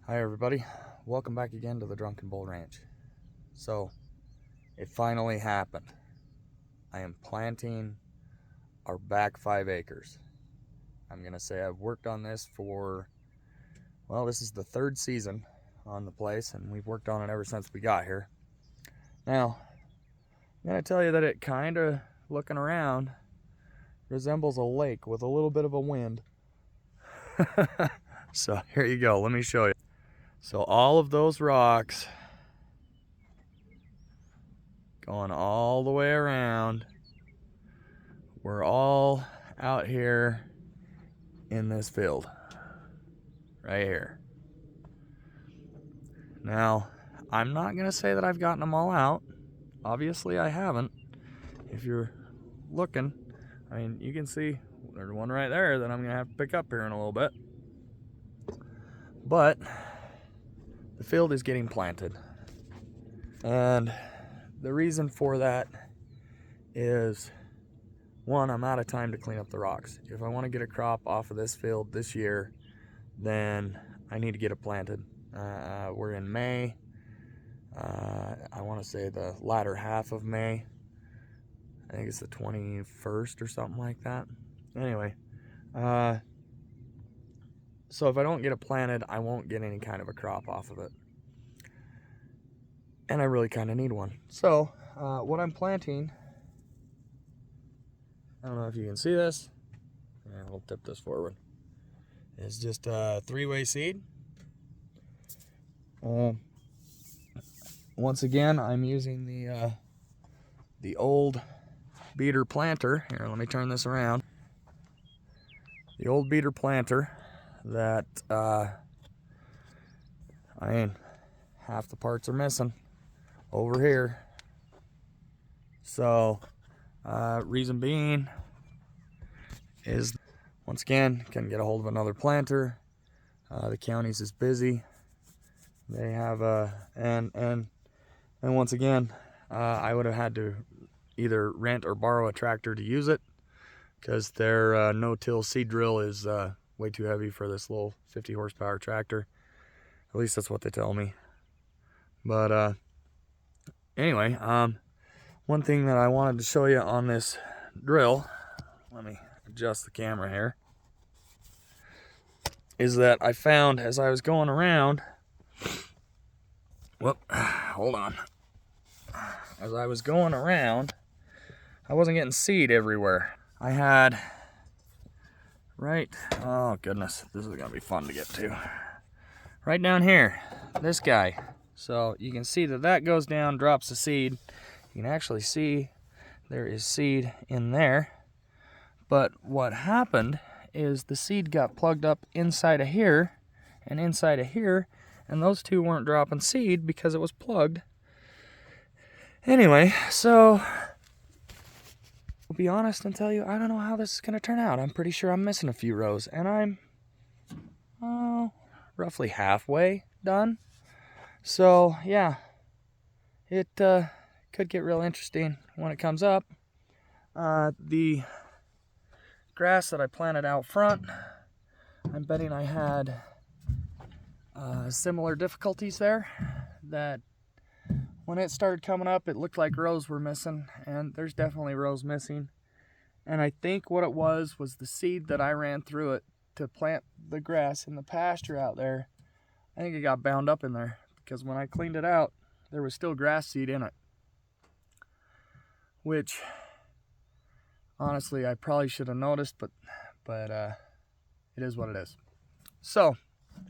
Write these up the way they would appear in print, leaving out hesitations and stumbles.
Hi everybody, welcome back again to the Drunken Bull Ranch. So, it finally happened. I am planting our back 5 acres. I'm going to say I've worked on this for, well, this is the 3rd season on the place, and we've worked on it ever since we got here. Now, I'm going to tell you that it kind of, looking around, resembles a lake with a little bit of a wind. So, here you go, let me show you. So all of those rocks going all the way around, we're all out here in this field right here. Now, I'm not going to say that I've gotten them all out. Obviously, I haven't. If you're looking, I mean, you can see there's one right there that I'm going to have to pick up here in a little bit. But the field is getting planted. And the reason for that is, one, I'm out of time to clean up the rocks. If I want to get a crop off of this field this year, then I need to get it planted. We're in May. I want to say the latter half of May. I think it's the 21st or something like that. Anyway, so if I don't get it planted, I won't get any kind of a crop off of it. And I really kind of need one. So what I'm planting, I don't know if you can see this. Yeah, I'll tip this forward. It's just a 3-way seed. Once again, I'm using the old beater planter. Here, let me turn this around. The old beater planter that, I mean, half the parts are missing over here. So, reason being is, once again, couldn't get a hold of another planter. The county's is busy. They have and once again, I would have had to either rent or borrow a tractor to use it, because their no-till seed drill is way too heavy for this little 50 horsepower tractor. At least that's what they tell me. But anyway, one thing that I wanted to show you on this drill, let me adjust the camera here, is that I found as I was going around, hold on. As I was going around, I wasn't getting seed everywhere. I had, oh goodness, this is gonna be fun to get to. Right down here, this guy. So you can see that goes down, drops the seed. You can actually see there is seed in there. But what happened is the seed got plugged up inside of here and inside of here, and those two weren't dropping seed because it was plugged. Anyway, so I'll be honest and tell you, I don't know how this is going to turn out. I'm pretty sure I'm missing a few rows, and I'm roughly halfway done. So yeah, it could get real interesting when it comes up. The grass that I planted out front, I'm betting I had similar difficulties there, that when it started coming up, it looked like rows were missing, and there's definitely rows missing. And I think what it was the seed that I ran through it to plant the grass in the pasture out there. I think it got bound up in there, because when I cleaned it out, there was still grass seed in it. Which, honestly, I probably should have noticed, but it is what it is. So,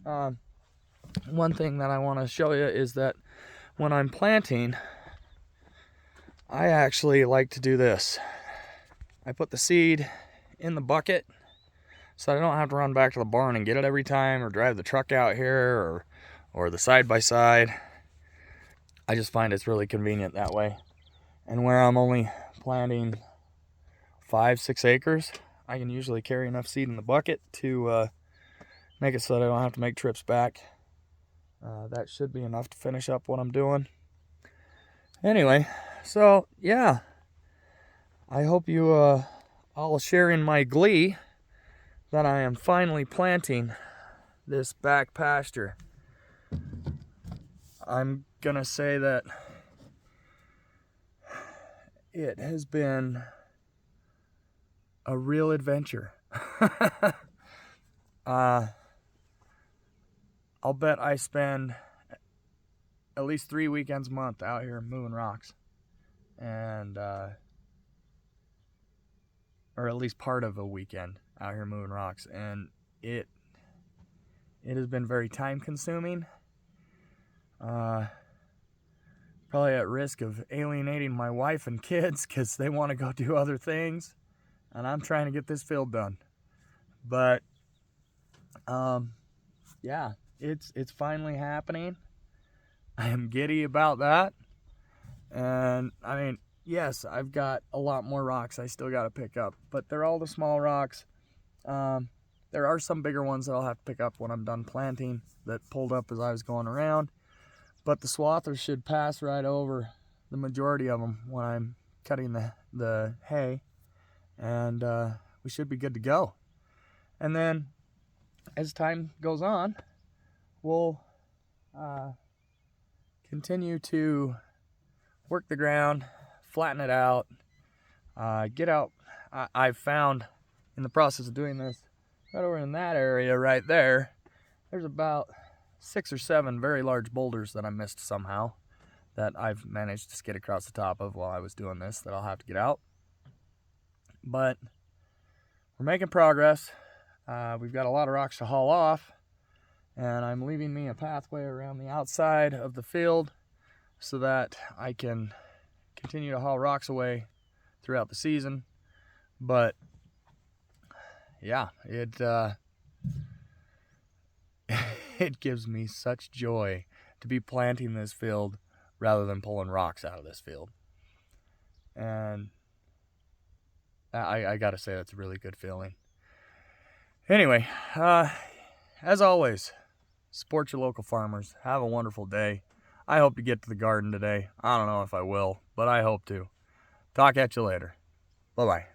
one thing that I want to show you is that when I'm planting, I actually like to do this. I put the seed in the bucket so I don't have to run back to the barn and get it every time, or drive the truck out here, or the side-by-side. I just find it's really convenient that way. And where I'm only planting 5-6 acres, I can usually carry enough seed in the bucket to make it so that I don't have to make trips back. That should be enough to finish up what I'm doing. Anyway, so yeah, I hope you all share in my glee that I am finally planting this back pasture. I'm gonna say that it has been a real adventure. I'll bet I spend at least 3 weekends a month out here moving rocks, and or at least part of a weekend out here moving rocks, and it has been very time consuming. Probably at risk of alienating my wife and kids because they want to go do other things, and I'm trying to get this field done. But yeah, it's finally happening. I am giddy about that. And I mean, yes, I've got a lot more rocks I still got to pick up, but they're all the small rocks. There are some bigger ones that I'll have to pick up when I'm done planting that pulled up as I was going around, but the swathers should pass right over the majority of them when I'm cutting the hay, and we should be good to go. And then as time goes on, we'll continue to work the ground, flatten it out, get out. I've found in the process of doing this, right over in that area right there, there's about 6 or 7 very large boulders that I missed somehow that I've managed to skid across the top of while I was doing this that I'll have to get out. But we're making progress. We've got a lot of rocks to haul off, and I'm leaving me a pathway around the outside of the field so that I can continue to haul rocks away throughout the season. But yeah, it gives me such joy to be planting this field rather than pulling rocks out of this field. And I gotta say, that's a really good feeling. Anyway, as always, support your local farmers. Have a wonderful day. I hope to get to the garden today. I don't know if I will, but I hope to. Talk at you later. Bye-bye.